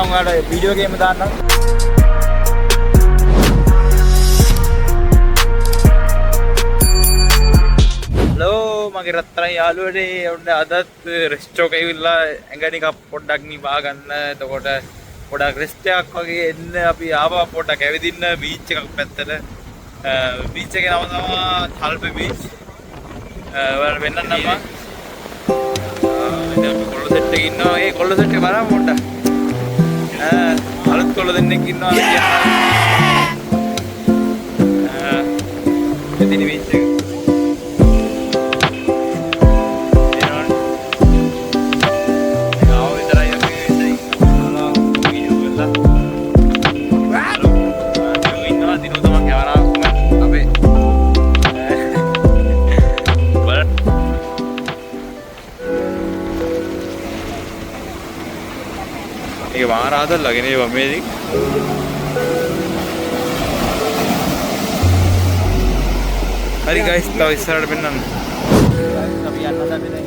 මම ඔයාලට වීඩියෝ එකේම දාන්නම්. හලෝ මගේ රත්තරන් යාළුවනේ ඔන්න අදත් රෙස්ටෝ එකේ ඉවිල්ලා ඇඟ නිකන් පොඩ්ඩක් නිවා ගන්න. එතකොට පොඩක් රෙස්ට් එකක් වගේ එන්න අපි ආවා පොඩක් ඇවිදින්න බීච් එකක් පැත්තට. බීච් එකේ නම තමයි තල්පේ බීච්. ඔයාලට වෙන්නන්න මම. ඉතින් අපි කොල්ල සෙට් එකේ ඉන්නවා. ඒ කොල්ල සෙට් එක බලන්න පොඩ්ඩක්. අලුත් කොල්ල දෙන්නෙක් ඉන්නවා කියනවා. ඉතින් බීච් එක ඒක මාරාදල් ලගෙන ඒ වමේදී හරි ගයිස් තව ඉස්සරහට පෙන්නන්න අපි යන්න හදන්නේ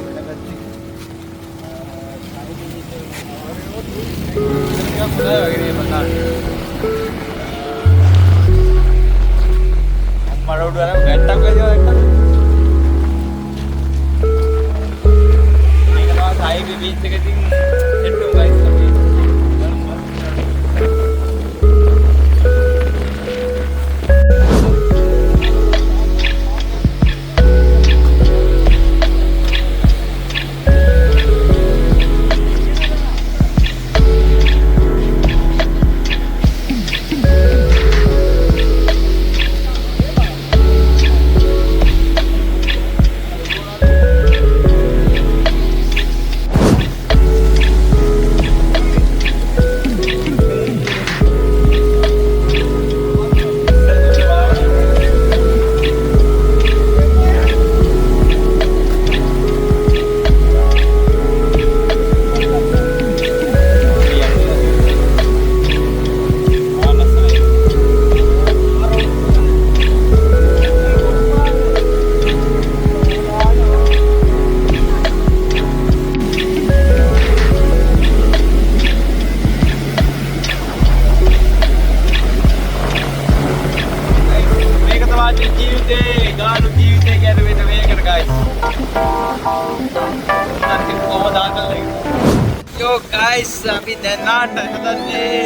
Yo guys, අපි දැන් නාට හදන්නේ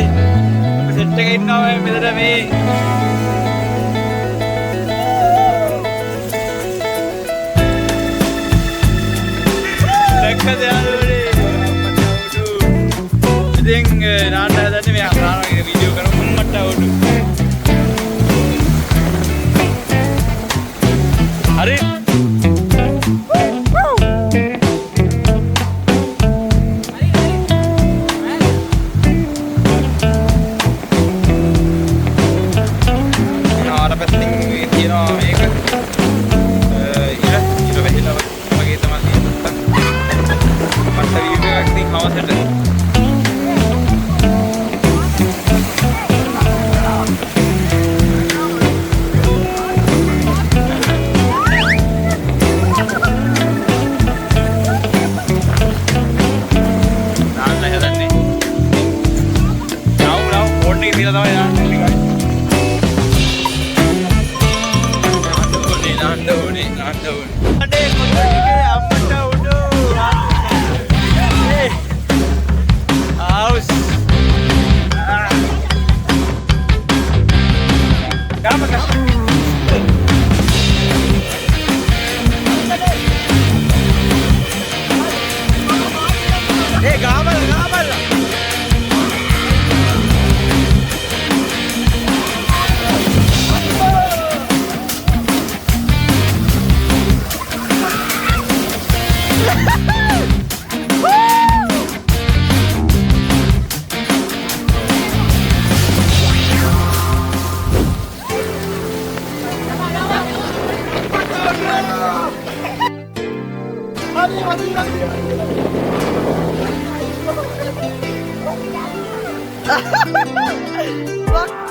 අපි සෙට් එකේ ඉන්නවා මෙතන මේ දැක්කද යාළුවනේ ඉතින් නාට හදන්නේ මේ අහරාගේ වීඩියෝ කරමු මට උඩු හරි Fuck